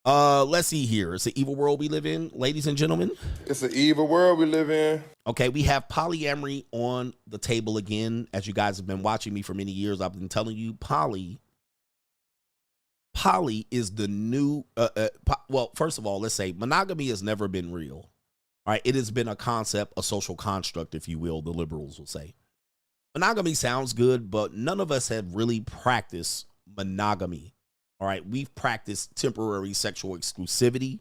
Let's see here. It's an evil world we live in, ladies and gentlemen. It's an evil world we live in. Okay, we have polyamory on the table again. As you guys have been watching me for many years, I've been telling you poly is the new, well, first of all, let's say monogamy has never been real. All right, it has been a concept, a social construct, if you will, the liberals will say. Monogamy sounds good, but none of us have really practiced monogamy. All right, we've practiced temporary sexual exclusivity.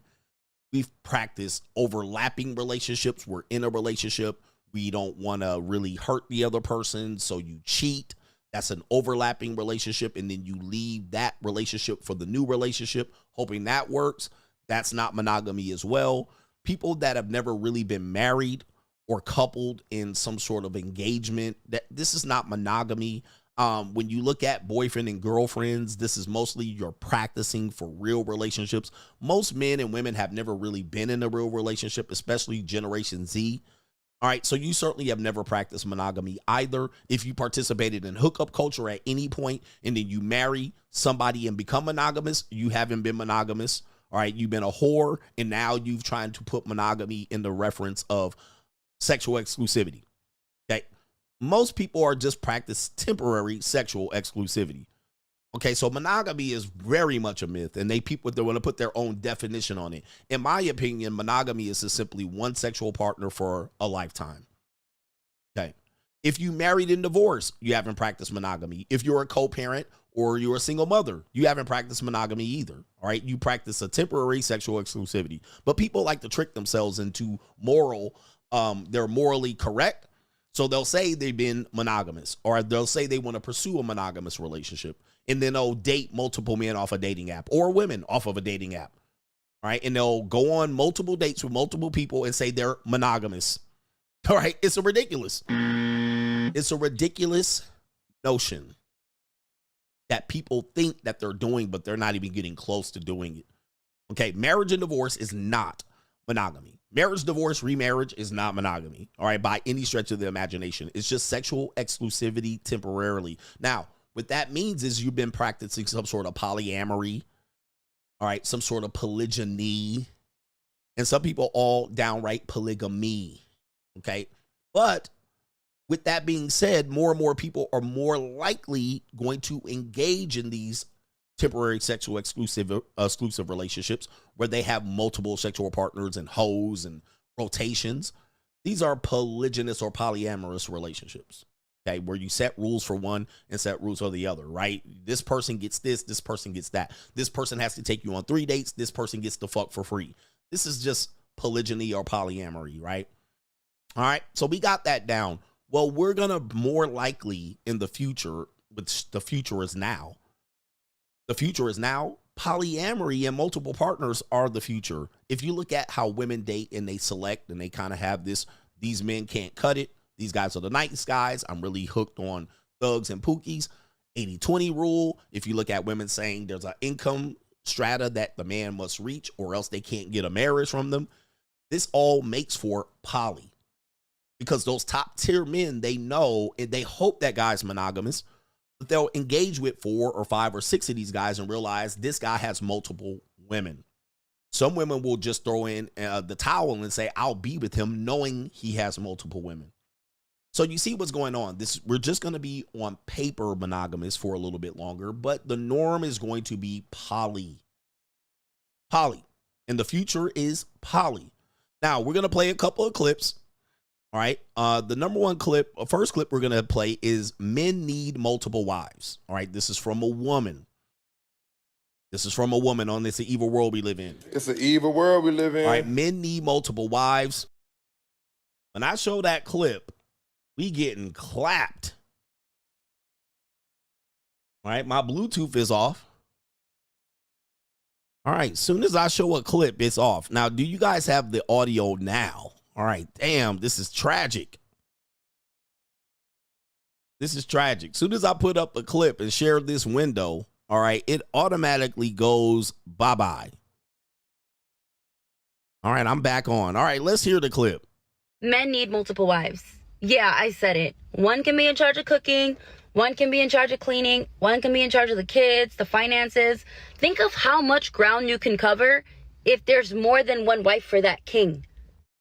We've practiced overlapping relationships. We're in a relationship. We don't want to really hurt the other person, so you cheat. That's an overlapping relationship, and then you leave that relationship for the new relationship, hoping that works. That's not monogamy as well. People that have never really been married or coupled in some sort of engagement, this is not monogamy. When you look at boyfriend and girlfriends, this is mostly you're practicing for real relationships. Most men and women have never really been in a real relationship, especially Generation Z. All right, so you certainly have never practiced monogamy either. If you participated in hookup culture at any point and then you marry somebody and become monogamous, you haven't been monogamous. All right, you've been a whore, and now you've tried to put monogamy in the reference of sexual exclusivity. Okay. Most people are just practice temporary sexual exclusivity. Okay, so monogamy is very much a myth, and they want to put their own definition on it. In my opinion, monogamy is just simply one sexual partner for a lifetime. Okay, if you married and divorced, you haven't practiced monogamy. If you're a co-parent or you're a single mother, you haven't practiced monogamy either. All right, you practice a temporary sexual exclusivity. But people like to trick themselves into they're morally correct. So they'll say they've been monogamous, or they'll say they want to pursue a monogamous relationship, and then they'll date multiple men off a dating app or women off of a dating app. All right. And they'll go on multiple dates with multiple people and say they're monogamous. All right. It's a ridiculous notion that people think that they're doing, but they're not even getting close to doing it. Okay. Marriage and divorce is not monogamy. Marriage, divorce, remarriage is not monogamy, all right, by any stretch of the imagination. It's just sexual exclusivity temporarily. Now, what that means is you've been practicing some sort of polyamory, all right, some sort of polygyny, and some people all downright polygamy, okay? But with that being said, more and more people are more likely going to engage in these temporary sexual exclusive relationships where they have multiple sexual partners and hoes and rotations. These are polygynous or polyamorous relationships, okay, where you set rules for one and set rules for the other, right? This person gets this person gets that. This person has to take you on 3 dates. This person gets to fuck for free. This is just polygyny or polyamory, right? All right, so we got that down. Well, we're going to more likely in the future, which the future is now, polyamory and multiple partners are the future. If you look at how women date and they select and they kind of have this, these men can't cut it. These guys are the nice guys. I'm really hooked on thugs and pookies. 80-20 rule. If you look at women saying there's an income strata that the man must reach or else they can't get a marriage from them. This all makes for poly. Because those top tier men, they know and they hope that guy's monogamous. They'll engage with 4 or 5 or 6 of these guys and realize this guy has multiple women. Some women will just throw in the towel and say, I'll be with him knowing he has multiple women. So you see what's going on. We're just going to be on paper monogamous for a little bit longer, but the norm is going to be poly. Poly. And the future is poly. Now, we're going to play a couple of clips. All right. The number one clip, first clip we're going to play is Men Need Multiple Wives. All right. This is from a woman. This is from a woman on this evil world we live in. It's an evil world we live in. All right. Men need multiple wives. When I show that clip, we getting clapped. All right. My Bluetooth is off. All right. Soon as I show a clip, it's off. Now, do you guys have the audio now? All right, damn, this is tragic. This is tragic. Soon as I put up a clip and share this window, all right, it automatically goes bye-bye. All right, I'm back on. All right, let's hear the clip. Men need multiple wives. Yeah, I said it. One can be in charge of cooking, One can be in charge of cleaning. One can be in charge of the kids, the finances. Think of how much ground you can cover if there's more than one wife for that king.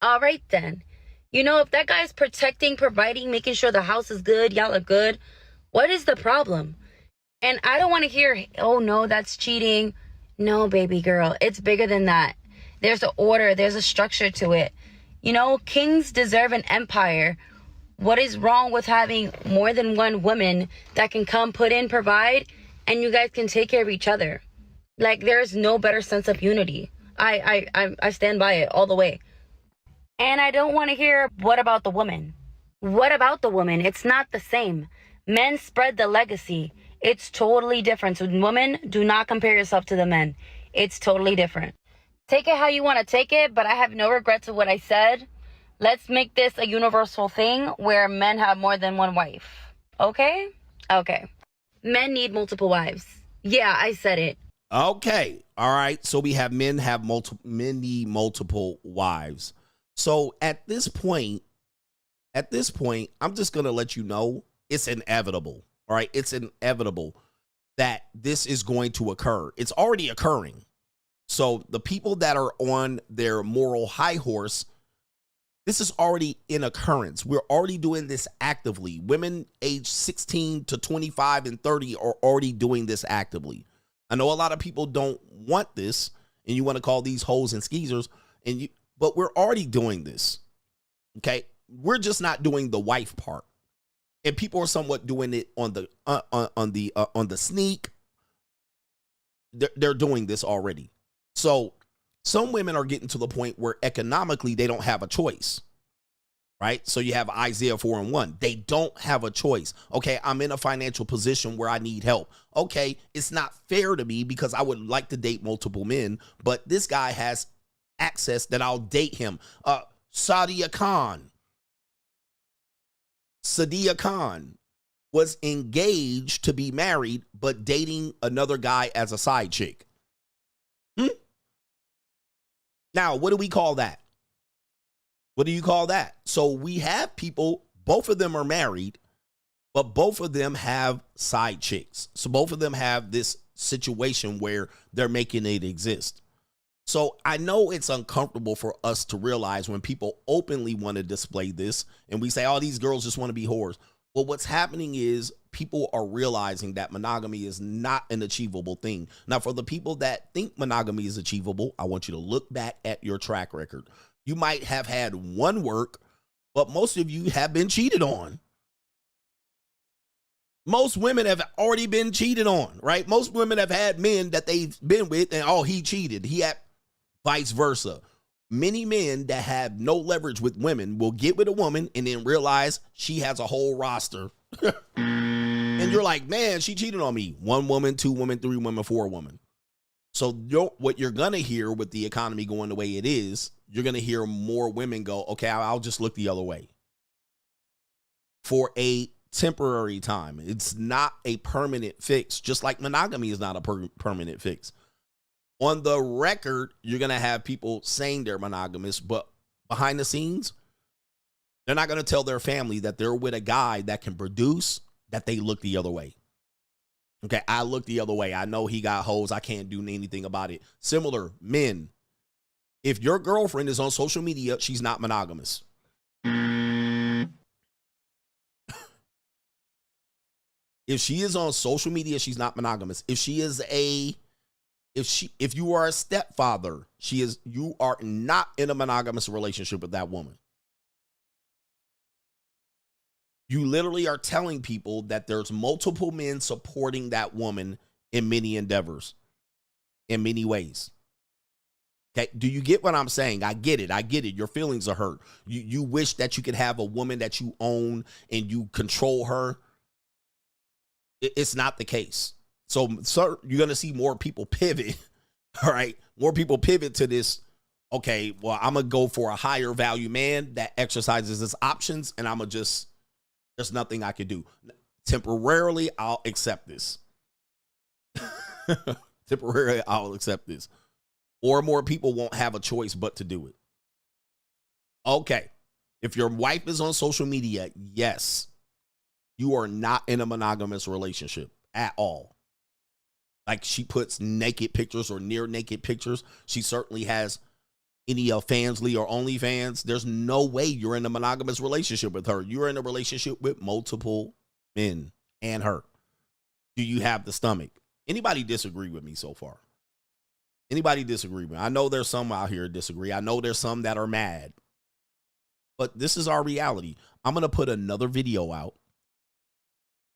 All right, then. You know, if that guy's protecting, providing, making sure the house is good, y'all are good, what is the problem? And I don't want to hear, oh, no, that's cheating. No, baby girl, it's bigger than that. There's an order. There's a structure to it. You know, kings deserve an empire. What is wrong with having more than one woman that can come, put in, provide, and you guys can take care of each other? Like, there's no better sense of unity. I stand by it all the way. And I don't want to hear, what about the woman? What about the woman? It's not the same. Men spread the legacy. It's totally different. So women, do not compare yourself to the men. It's totally different. Take it how you want to take it, but I have no regrets of what I said. Let's make this a universal thing where men have more than one wife. Okay? Okay. Men need multiple wives. Yeah, I said it. Okay. All right. So we have men need multiple wives. So at this point, I'm just going to let you know it's inevitable. All right. It's inevitable that this is going to occur. It's already occurring. So the people that are on their moral high horse, this is already in occurrence. We're already doing this actively. Women aged 16 to 25 and 30 are already doing this actively. I know a lot of people don't want this, and you want to call these hoes and skeezers, but we're already doing this. Okay, we're just not doing the wife part, and people are somewhat doing it on the sneak. They're doing this already. So some women are getting to the point where economically they don't have a choice, right? So you have Isaiah 4:1. They don't have a choice. Okay, I'm in a financial position where I need help. Okay, it's not fair to me because I would like to date multiple men, but this guy has access that I'll date him. Sadia Khan was engaged to be married, but dating another guy as a side chick. Now, what do we call that? What do you call that? So we have people, both of them are married, but both of them have side chicks. So both of them have this situation where they're making it exist. So I know it's uncomfortable for us to realize when people openly want to display this and we say, oh, these girls just want to be whores. Well, what's happening is people are realizing that monogamy is not an achievable thing. Now, for the people that think monogamy is achievable, I want you to look back at your track record. You might have had one work, but most of you have been cheated on. Most women have already been cheated on, right? Most women have had men that they've been with and, oh, he cheated. He had vice versa. Many men that have no leverage with women will get with a woman and then realize she has a whole roster. And you're like, man, she cheated on me. 1 woman, 2 women, 3 women, 4 women. So what you're going to hear with the economy going the way it is, you're going to hear more women go, okay, I'll just look the other way for a temporary time. It's not a permanent fix, just like monogamy is not a permanent fix. On the record, you're going to have people saying they're monogamous, but behind the scenes, they're not going to tell their family that they're with a guy that can produce, that they look the other way. Okay, I look the other way. I know he got hoes. I can't do anything about it. Similar, men. If your girlfriend is on social media, she's not monogamous. If she is on social media, she's not monogamous. If you are a stepfather, you are not in a monogamous relationship with that woman. You literally are telling people that there's multiple men supporting that woman in many endeavors, in many ways. Okay, do you get what I'm saying? I get it. Your feelings are hurt. You wish that you could have a woman that you own and you control her. It's not the case. So you're going to see more people pivot. All right. More people pivot to this. Okay, well, I'm going to go for a higher value man that exercises his options, and there's nothing I can do. Temporarily, I'll accept this. Temporarily, I'll accept this. Or more people won't have a choice but to do it. Okay. If your wife is on social media, yes, You are not in a monogamous relationship at all. Like, she puts naked pictures or near naked pictures. She certainly has any Fansly or OnlyFans. There's no way you're in a monogamous relationship with her. You're in a relationship with multiple men and her. Do you have the stomach? Anybody disagree with me so far? Anybody disagree with me? I know there's some out here disagree. I know there's some that are mad. But this is our reality. I'm going to put another video out.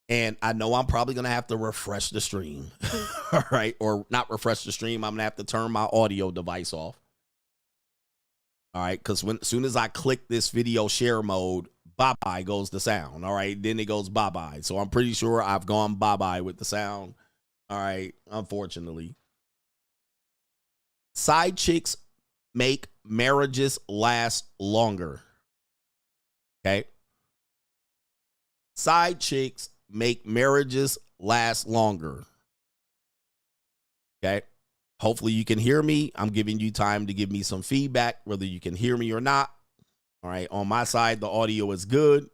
And I know I'm probably going to have to refresh the stream. All right. Or not refresh the stream. I'm going to have to turn my audio device off. All right. Because as soon as I click this video share mode, bye-bye goes the sound. All right. Then it goes bye-bye. So I'm pretty sure I've gone bye-bye with the sound. All right. Unfortunately. Side chicks make marriages last longer. Okay. Side chicks make marriages last longer. Okay. Hopefully you can hear me. I'm giving you time to give me some feedback, whether you can hear me or not. All right. On my side, the audio is good.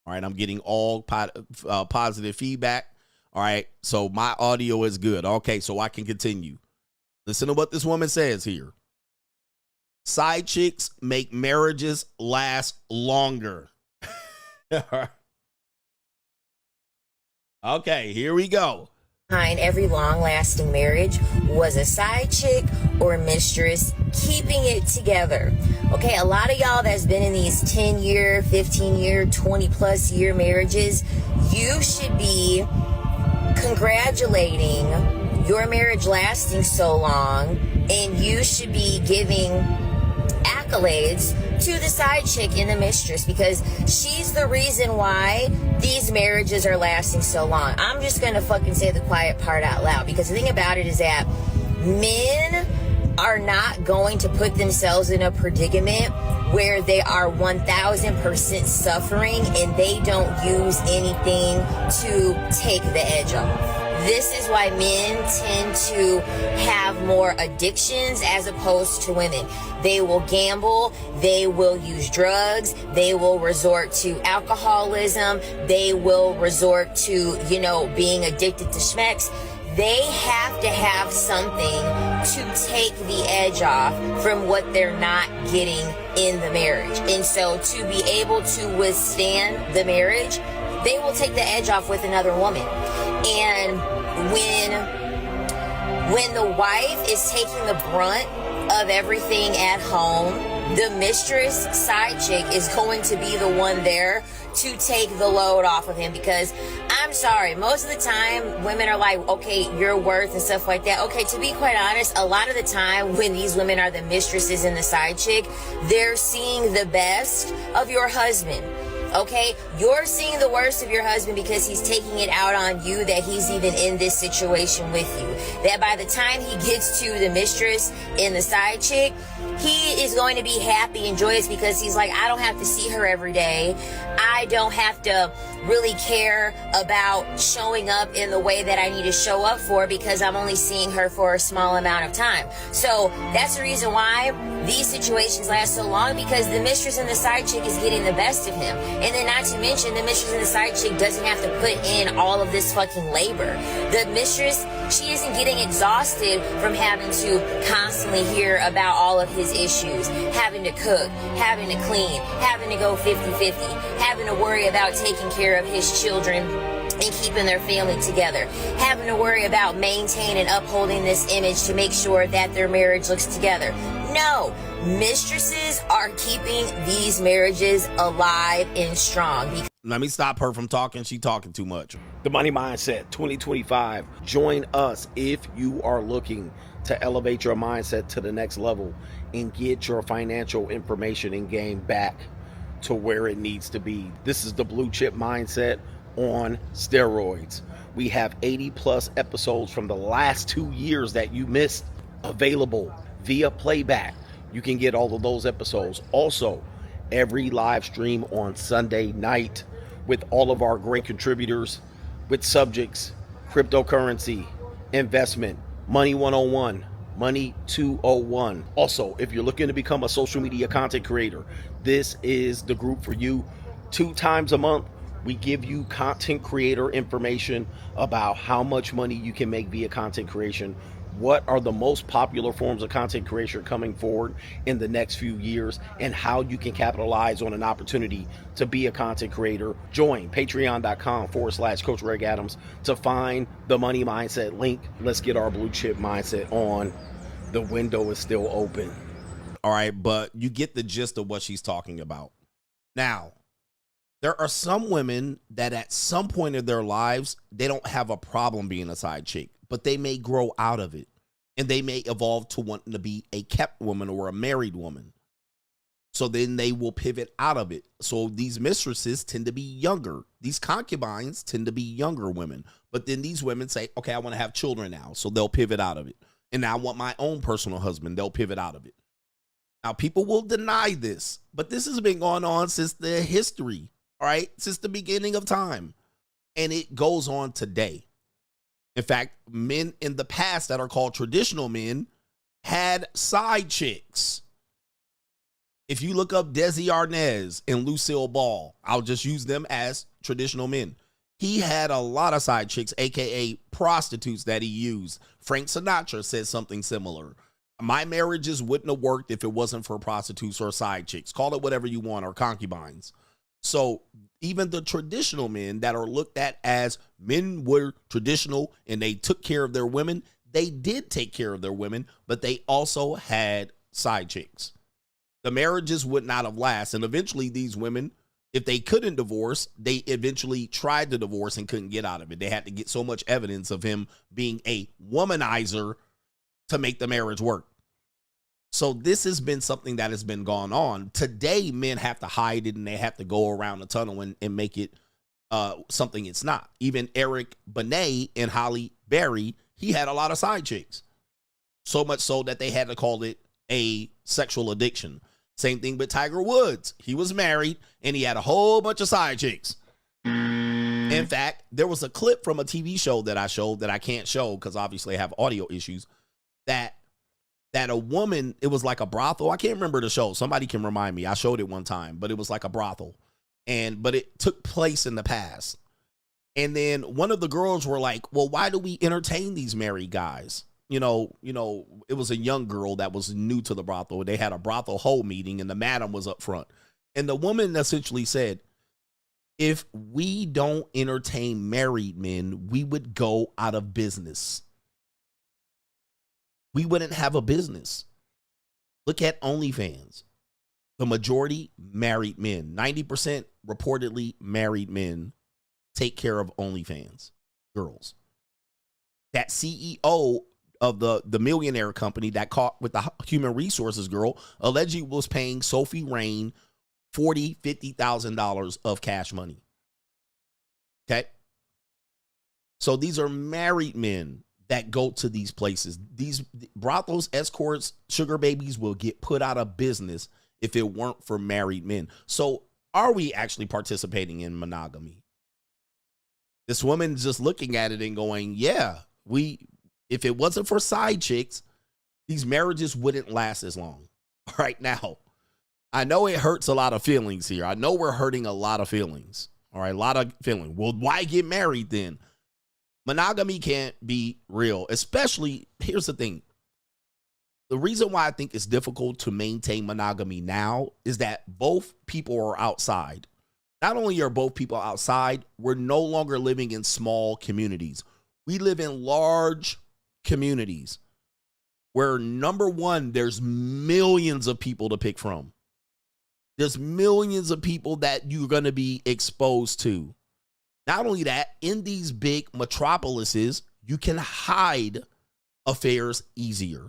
All right. I'm getting all positive feedback. All right. So my audio is good. Okay. So I can continue. Listen to what this woman says here. Side chicks make marriages last longer. All right. Okay, here we go. Behind every long-lasting marriage was a side chick or mistress keeping it together. Okay, a lot of y'all that's been in these 10-year, 15-year, 20-plus year marriages, you should be congratulating your marriage lasting so long, and you should be giving accolades to the side chick and the mistress, because she's the reason why these marriages are lasting so long. I'm just gonna fucking say the quiet part out loud, because the thing about it is that men are not going to put themselves in a predicament where they are 1000% suffering and they don't use anything to take the edge off. This is why men tend to have more addictions as opposed to women. They will gamble, they will use drugs, they will resort to alcoholism, they will resort to, being addicted to schmecks. They have to have something to take the edge off from what they're not getting in the marriage. And so to be able to withstand the marriage, they will take the edge off with another woman. And when the wife is taking the brunt of everything at home, the mistress side chick is going to be the one there to take the load off of him. Because I'm sorry, most of the time women are like, okay, your worth and stuff like that. Okay, to be quite honest, a lot of the time when these women are the mistresses and the side chick, they're seeing the best of your husband. Okay, you're seeing the worst of your husband because he's taking it out on you that he's even in this situation with you. That by the time he gets to the mistress and the side chick, he is going to be happy and joyous because he's like, I don't have to see her every day. I don't have to really care about showing up in the way that I need to show up for because I'm only seeing her for a small amount of time. So that's the reason why these situations last so long, because the mistress and the side chick is getting the best of him. And then not to mention, the mistress and the side chick doesn't have to put in all of this fucking labor. The mistress, she isn't getting exhausted from having to constantly hear about all of his issues, having to cook, having to clean, having to go 50-50, having to worry about taking care of his children and keeping their family together, having to worry about maintaining and upholding this image to make sure that their marriage looks together. No, mistresses are keeping these marriages alive and strong. Let me stop her from talking. She talking too much. The Money Mindset 2025. Join us if you are looking to elevate your mindset to the next level and get your financial information and game back to where it needs to be. This is the Blue Chip Mindset on steroids. We have 80 plus episodes from the last 2 years that you missed available via playback. You can get all of those episodes. Also, every live stream on Sunday night with all of our great contributors with subjects: cryptocurrency, investment, money 101, money 201. Also, if you're looking to become a social media content creator, this is the group for you. 2 times a month, We give you content creator information about how much money you can make via content creation. What are the most popular forms of content creation coming forward in the next few years, and how you can capitalize on an opportunity to be a content creator. Join patreon.com/Coach Greg Adams to find the money mindset link. Let's get our blue chip mindset on. The window is still open. All right, but you get the gist of what she's talking about. Now, there are some women that at some point in their lives, they don't have a problem being a side chick, but they may grow out of it, and they may evolve to wanting to be a kept woman or a married woman. So then they will pivot out of it. So these mistresses tend to be younger. These concubines tend to be younger women. But then these women say, okay, I want to have children now. So they'll pivot out of it. And now I want my own personal husband. They'll pivot out of it. Now, people will deny this, but this has been going on since the history, all right, since the beginning of time. And it goes on today. In fact, men in the past that are called traditional men had side chicks. If you look up Desi Arnaz and Lucille Ball, I'll just use them as traditional men. He had a lot of side chicks, a.k.a. prostitutes that he used. Frank Sinatra said something similar. My marriages wouldn't have worked if it wasn't for prostitutes or side chicks. Call it whatever you want, or concubines. So even the traditional men that are looked at as men were traditional and they took care of their women, they did take care of their women, but they also had side chicks. The marriages would not have lasted. And eventually these women, if they couldn't divorce, they eventually tried to divorce and couldn't get out of it. They had to get so much evidence of him being a womanizer to make the marriage work. So this has been something that has been going on. Today, men have to hide it and they have to go around the tunnel and make it something it's not. Even Eric Benet and Holly Berry, he had a lot of side chicks. So much so that they had to call it a sexual addiction. Same thing with Tiger Woods. He was married and he had a whole bunch of side chicks. In fact, there was a clip from a TV show that I showed that I can't show because obviously I have audio issues, that a woman, it was like a brothel. I can't remember the show. Somebody can remind me. I showed it one time, but it was like a brothel. But it took place in the past. And then one of the girls were like, well, why do we entertain these married guys? You know, it was a young girl that was new to the brothel. They had a brothel whole meeting and the madam was up front. And the woman essentially said, if we don't entertain married men, we would go out of business. We wouldn't have a business. Look at OnlyFans. The majority married men, 90% reportedly married men take care of OnlyFans girls. That CEO of the millionaire company that caught with the human resources girl allegedly was paying Sophie Rain $50,000 of cash money. Okay. So these are married men that go to these places. These brothels, escorts, sugar babies will get put out of business if it weren't for married men. So are we actually participating in monogamy? This woman's just looking at it and going, yeah, if it wasn't for side chicks, these marriages wouldn't last as long. Right now, I know it hurts a lot of feelings here. I know we're hurting a lot of feelings. All right, a lot of feeling. Well, why get married then? Monogamy can't be real, especially, here's the thing. The reason why I think it's difficult to maintain monogamy now is that both people are outside. Not only are both people outside, we're no longer living in small communities. We live in large communities where, number one, there's millions of people to pick from. There's millions of people that you're going to be exposed to. Not only that, in these big metropolises, you can hide affairs easier.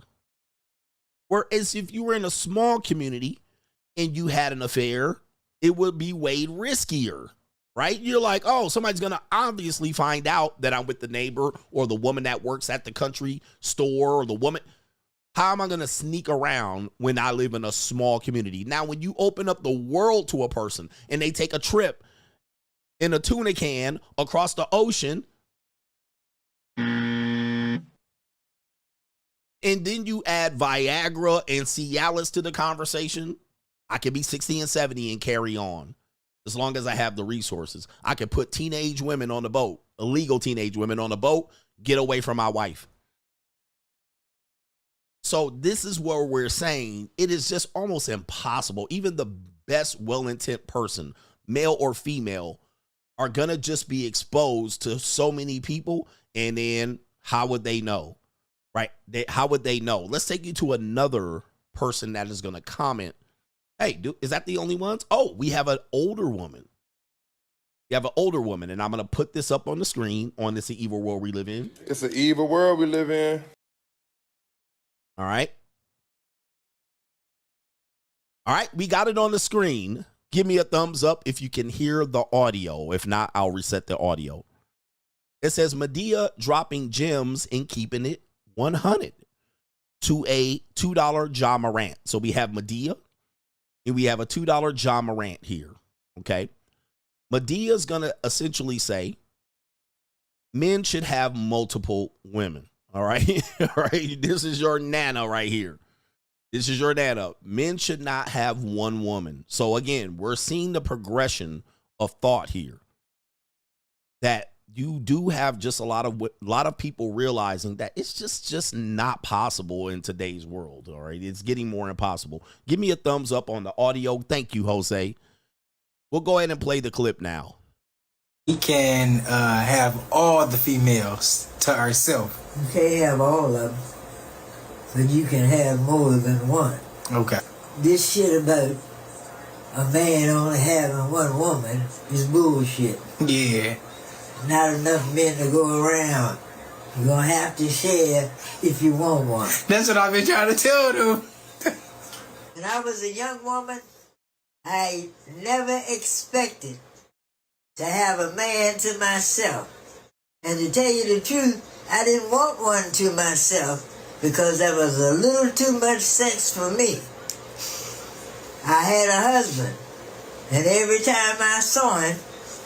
Whereas if you were in a small community and you had an affair, it would be way riskier, right? You're like, oh, somebody's going to obviously find out that I'm with the neighbor or the woman that works at the country store or the woman. How am I going to sneak around when I live in a small community? Now, when you open up the world to a person and they take a trip in a tuna can across the ocean, and then you add Viagra and Cialis to the conversation, I could be 60 and 70 and carry on. As long as I have the resources, I can put teenage women on the boat, illegal teenage women on the boat, get away from my wife. So this is where we're saying it is just almost impossible. Even the best well-intent person, male or female, are going to just be exposed to so many people. And then how would they know? Right? How would they know? Let's take you to another person that is going to comment. Hey, dude, is that the only ones? Oh, we have an older woman. You have an older woman, and I'm going to put this up on the screen on this evil world we live in. It's an evil world we live in. All right. All right, we got it on the screen. Give me a thumbs up if you can hear the audio. If not, I'll reset the audio. It says Medea dropping gems and keeping it 100 to a $2 Ja Morant. So we have Medea and we have a $2 Ja Morant here. Okay. Medea's going to essentially say men should have multiple women. All right. All right. This is your Nana right here. This is your Nana. Men should not have one woman. So again, we're seeing the progression of thought here, that you do have just a lot of people realizing that it's just not possible in today's world. All right. It's getting more impossible. Give me a thumbs up on the audio. Thank you, Jose. We'll go ahead and play the clip now. We can have all the females to ourselves. You can't have all of them, but you can have more than one. Okay. This shit about a man only having one woman is bullshit. Yeah. Not enough men to go around. You're gonna have to share if you want one. That's what I've been trying to tell them. When I was a young woman, I never expected to have a man to myself. And to tell you the truth, I didn't want one to myself because there was a little too much sex for me. I had a husband, and every time I saw him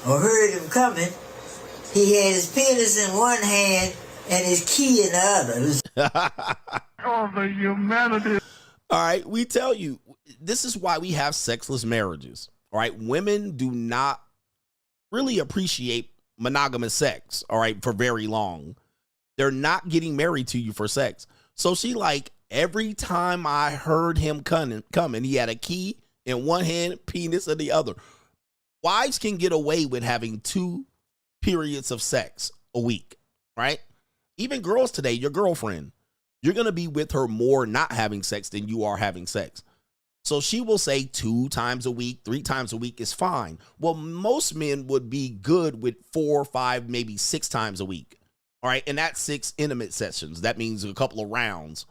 or heard him coming, he had his penis in one hand and his key in the other. Oh, the humanity. All right, we tell you, this is why we have sexless marriages. All right, women do not really appreciate monogamous sex, all right, for very long. They're not getting married to you for sex. So she like, every time I heard him coming, he had a key in one hand, penis in the other. Wives can get away with having 2 periods of sex a week, right? Even girls today, your girlfriend, you're going to be with her more not having sex than you are having sex. So she will say 2 times a week, 3 times a week is fine. Well, most men would be good with 4, 5, maybe 6 times a week. All right. And that's 6 intimate sessions. That means a couple of rounds.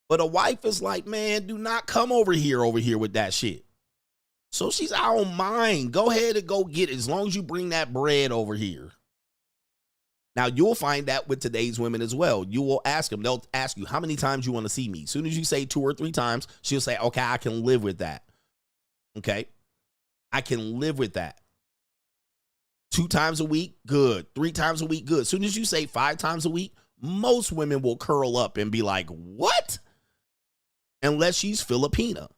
But a wife is like, man, do not come over here with that shit. So she's, I don't mind. Go ahead and go get it as long as you bring that bread over here. Now, you'll find that with today's women as well. You will ask them. They'll ask you, how many times you want to see me? As soon as you say 2 or 3 times, she'll say, okay, I can live with that. Okay? I can live with that. 2 times a week, good. 3 times a week, good. As soon as you say 5 times a week, most women will curl up and be like, what? Unless she's Filipina.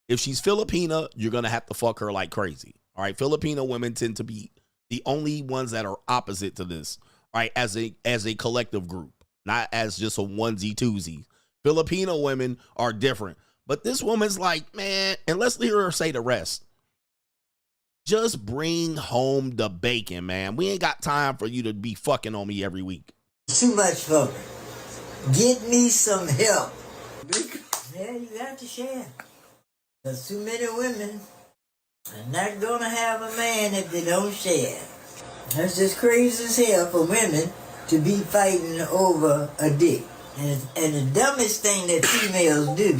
If she's Filipina, you're going to have to fuck her like crazy. All right? Filipino women tend to be the only ones that are opposite to this. All right, as a collective group, not as just a onesie twosie. Filipino women are different. But this woman's like, man, and let's hear her say the rest. Just bring home the bacon, man. We ain't got time for you to be fucking on me every week. Too much for me. Get me some help. Yeah, you got to share. There's too many women are not going to have a man if they don't share. That's just crazy as hell for women to be fighting over a dick. And the dumbest thing that females do,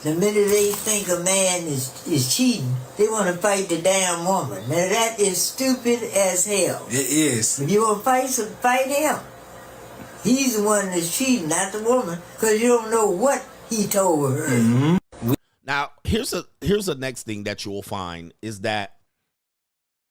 the minute they think a man is cheating, they want to fight the damn woman. Now that is stupid as hell. It is. If you want to fight him. He's the one that's cheating, not the woman, because you don't know what he told her. Mm-hmm. Now, here's the next thing that you will find is that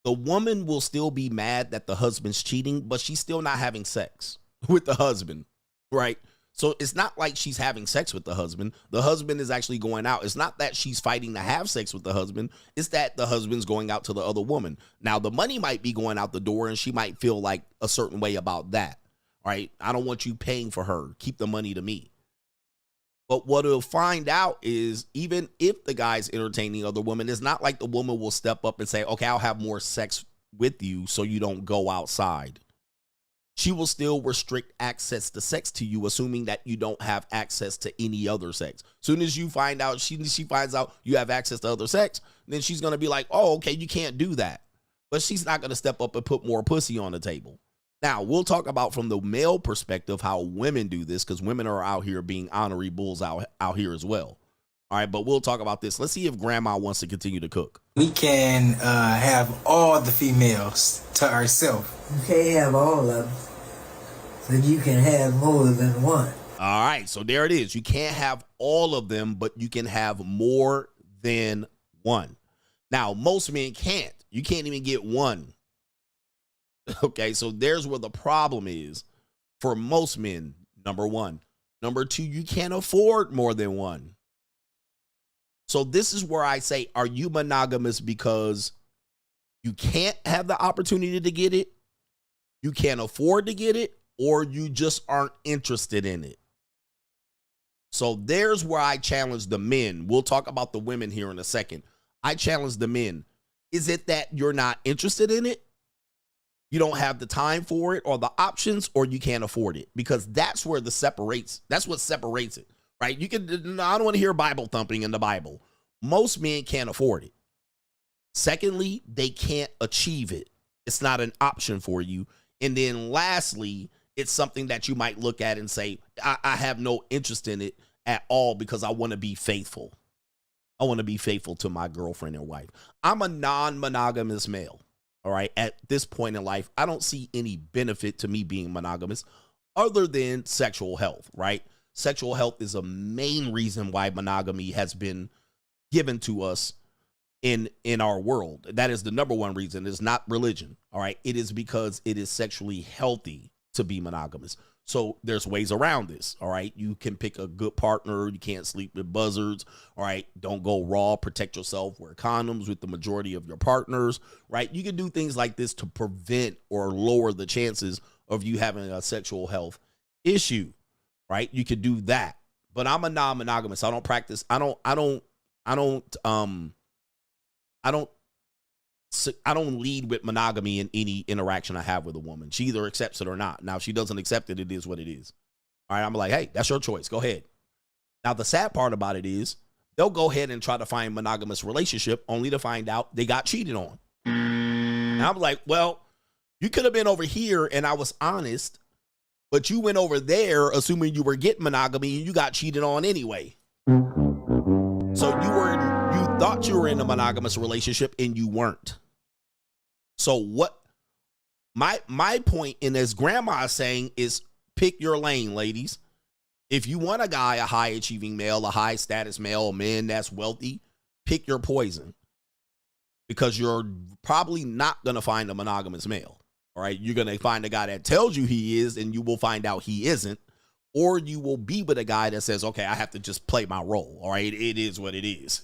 the woman will still be mad that the husband's cheating, but she's still not having sex with the husband, right? So it's not like she's having sex with the husband. The husband is actually going out. It's not that she's fighting to have sex with the husband. It's that the husband's going out to the other woman. Now, the money might be going out the door, and she might feel like a certain way about that. All right? I don't want you paying for her. Keep the money to me. But what we'll find out is even if the guy's entertaining other women, it's not like the woman will step up and say, okay, I'll have more sex with you so you don't go outside. She will still restrict access to sex to you, assuming that you don't have access to any other sex. Soon as you find out, she finds out you have access to other sex, then she's going to be like, oh, okay, you can't do that. But she's not going to step up and put more pussy on the table. Now, we'll talk about from the male perspective how women do this, because women are out here being honorary bulls out here as well. All right, but we'll talk about this. Let's see if grandma wants to continue to cook. We can have all the females to ourselves. You can't have all of them, but you can have more than one. All right, so there it is. You can't have all of them, but you can have more than one. Now, most men can't. You can't even get one. Okay, so there's where the problem is for most men, number one. Number two, you can't afford more than one. So this is where I say, are you monogamous because you can't have the opportunity to get it, you can't afford to get it, or you just aren't interested in it? So there's where I challenge the men. We'll talk about the women here in a second. I challenge the men. Is it that you're not interested in it? You don't have the time for it or the options, or you can't afford it? Because that's where that's what separates it, right? I don't want to hear Bible thumping in the Bible. Most men can't afford it. Secondly, they can't achieve it. It's not an option for you. And then lastly, it's something that you might look at and say, I have no interest in it at all because I want to be faithful. I want to be faithful to my girlfriend and wife. I'm a non-monogamous male. All right. At this point in life, I don't see any benefit to me being monogamous other than sexual health, right? Sexual health is a main reason why monogamy has been given to us in our world. That is the number one reason. It's not religion. All right. It is because it is sexually healthy to be monogamous. So there's ways around this. All right. You can pick a good partner. You can't sleep with buzzards. All right. Don't go raw. Protect yourself. Wear condoms with the majority of your partners. Right. You can do things like this to prevent or lower the chances of you having a sexual health issue. Right. You could do that. But I'm a non-monogamous. I don't practice. I don't lead with monogamy in any interaction I have with a woman. She either accepts it or not. Now, if she doesn't accept it, it is what it is. All right, I'm like, hey, that's your choice. Go ahead. Now, the sad part about it is they'll go ahead and try to find a monogamous relationship only to find out they got cheated on. And I'm like, well, you could have been over here and I was honest, but you went over there assuming you were getting monogamy and you got cheated on anyway. So you thought you were in a monogamous relationship and you weren't. So what my point, and as grandma is saying, is pick your lane, ladies. If you want a guy, a high achieving male, a high status male, a man that's wealthy, pick your poison. Because you're probably not going to find a monogamous male. All right. You're going to find a guy that tells you he is, and you will find out he isn't. Or you will be with a guy that says, okay, I have to just play my role. All right. It is what it is.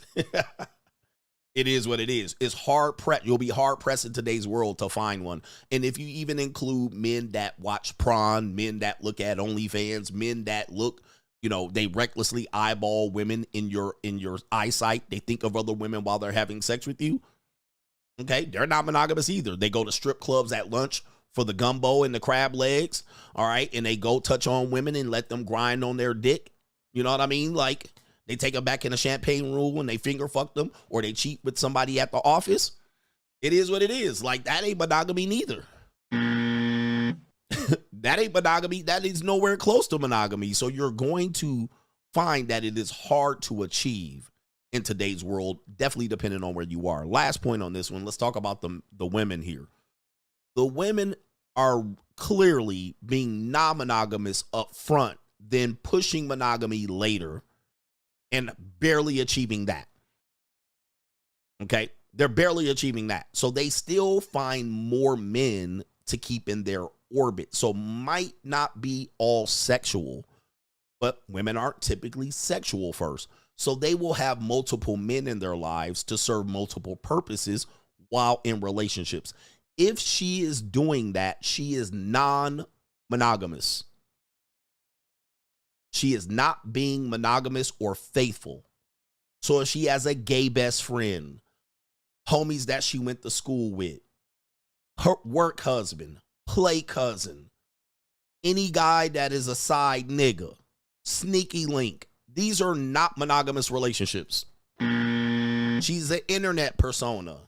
It is what it is. It's you'll be hard pressed in today's world to find one. And if you even include men that watch porn, men that look at OnlyFans, men that look, they recklessly eyeball women in your eyesight. They think of other women while they're having sex with you. Okay. They're not monogamous either. They go to strip clubs at lunch for the gumbo and the crab legs. All right. And they go touch on women and let them grind on their dick. You know what I mean? Like they take them back in a champagne room and they finger fuck them, or they cheat with somebody at the office. It is what it is. Like that ain't monogamy neither. That ain't monogamy. That is nowhere close to monogamy. So you're going to find that it is hard to achieve in today's world, definitely depending on where you are. Last point on this one. Let's talk about the women here. The women are clearly being non-monogamous up front, then pushing monogamy later and barely achieving that. Okay? They're barely achieving that. So they still find more men to keep in their orbit. So might not be all sexual, But women aren't typically sexual first. So they will have multiple men in their lives to serve multiple purposes while in relationships. If she is doing that, she is non-monogamous. She is not being monogamous or faithful. So if she has a gay best friend, homies that she went to school with, her work husband, play cousin, any guy that is a side nigga, sneaky link, these are not monogamous relationships. She's an internet persona.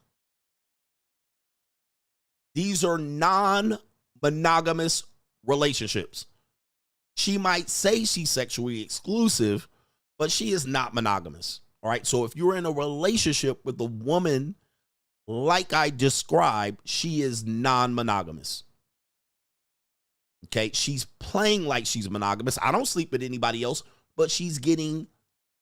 These are non-monogamous relationships. She might say she's sexually exclusive, but she is not monogamous. All right. So if you're in a relationship with a woman like I described, she is non-monogamous. Okay. She's playing like she's monogamous. I don't sleep with anybody else, but she's getting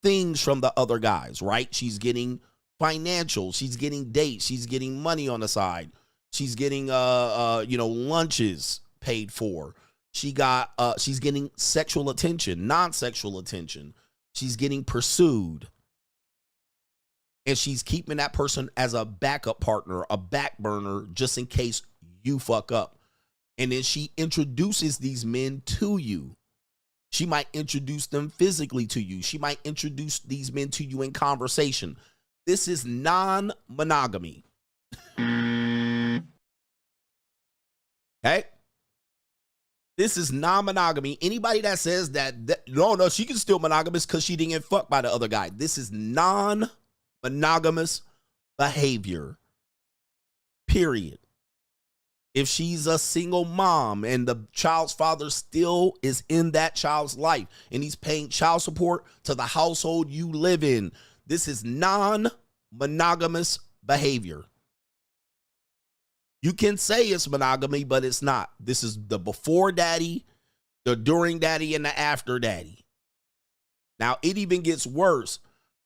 things from the other guys, right? She's getting financial. She's getting dates. She's getting money on the side. She's getting, lunches paid for. She's getting sexual attention, non-sexual attention. She's getting pursued. And she's keeping that person as a backup partner, a back burner, just in case you fuck up. And then she introduces these men to you. She might introduce them physically to you. She might introduce these men to you in conversation. This is non-monogamy. Okay? This is non-monogamy. Anybody that says that no, she can still monogamous because she didn't get fucked by the other guy. This is non-monogamous behavior. Period. If she's a single mom and the child's father still is in that child's life and he's paying child support to the household you live in, this is non-monogamous behavior. You can say it's monogamy, but it's not. This is the before daddy, the during daddy, and the after daddy. Now, it even gets worse.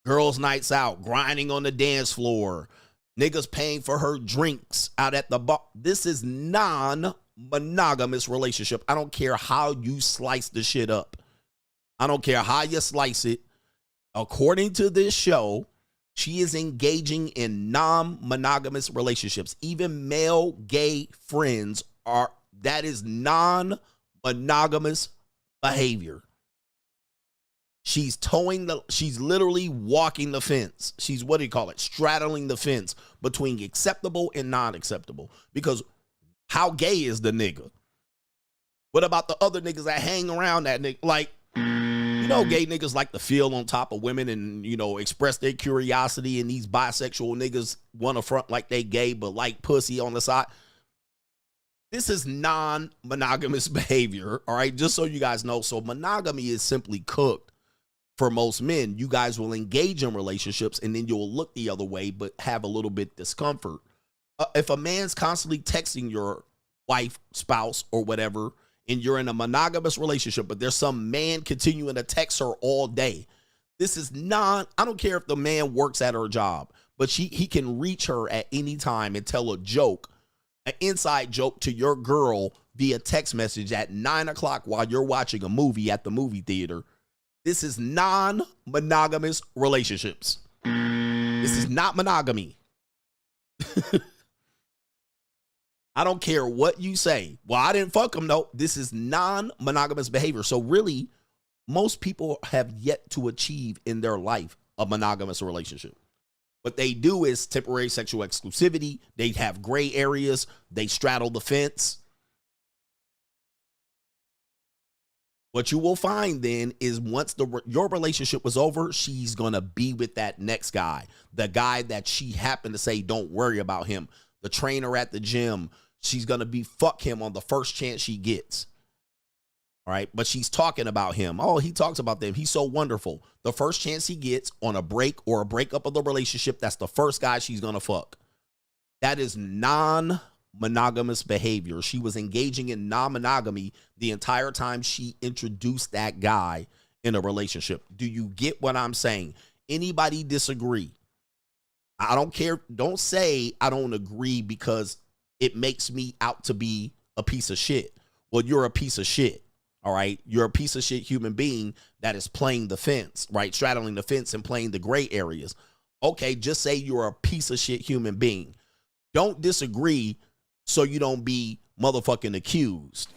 Girls' nights out, grinding on the dance floor, niggas paying for her drinks out at the bar. This is non-monogamous relationship. I don't care how you slice the shit up. I don't care how you slice it. According to this show, she is engaging in non-monogamous relationships. Even male gay friends that is non-monogamous behavior. She's literally walking the fence. She's, straddling the fence between acceptable and non-acceptable. Because how gay is the nigga? What about the other niggas that hang around that nigga? Like, gay niggas like to feel on top of women and, express their curiosity, and these bisexual niggas want to front like they gay but like pussy on the side. This is non-monogamous behavior, all right? Just so you guys know. So monogamy is simply cooked for most men. You guys will engage in relationships and then you'll look the other way but have a little bit discomfort. If a man's constantly texting your wife, spouse, or whatever, and you're in a monogamous relationship, but there's some man continuing to text her all day, this is I don't care if the man works at her job, but he can reach her at any time and tell a joke, an inside joke to your girl via text message at 9:00 while you're watching a movie at the movie theater. This is non-monogamous relationships. This is not monogamy. I don't care what you say. Well, I didn't fuck him. No, this is non-monogamous behavior. So really, most people have yet to achieve in their life a monogamous relationship. What they do is temporary sexual exclusivity. They have gray areas. They straddle the fence. What you will find then is once your relationship was over, she's going to be with that next guy. The guy that she happened to say, don't worry about him. The trainer at the gym. She's going to fuck him on the first chance she gets. All right. But she's talking about him. Oh, he talks about them. He's so wonderful. The first chance he gets on a break or a breakup of the relationship, that's the first guy she's going to fuck. That is non-monogamous behavior. She was engaging in non-monogamy the entire time she introduced that guy in a relationship. Do you get what I'm saying? Anybody disagree? I don't care. Don't say I don't agree because it makes me out to be a piece of shit. Well, you're a piece of shit. All right. You're a piece of shit human being that is playing the fence, right? Straddling the fence and playing the gray areas. Okay, just say you're a piece of shit human being. Don't disagree so you don't be motherfucking accused.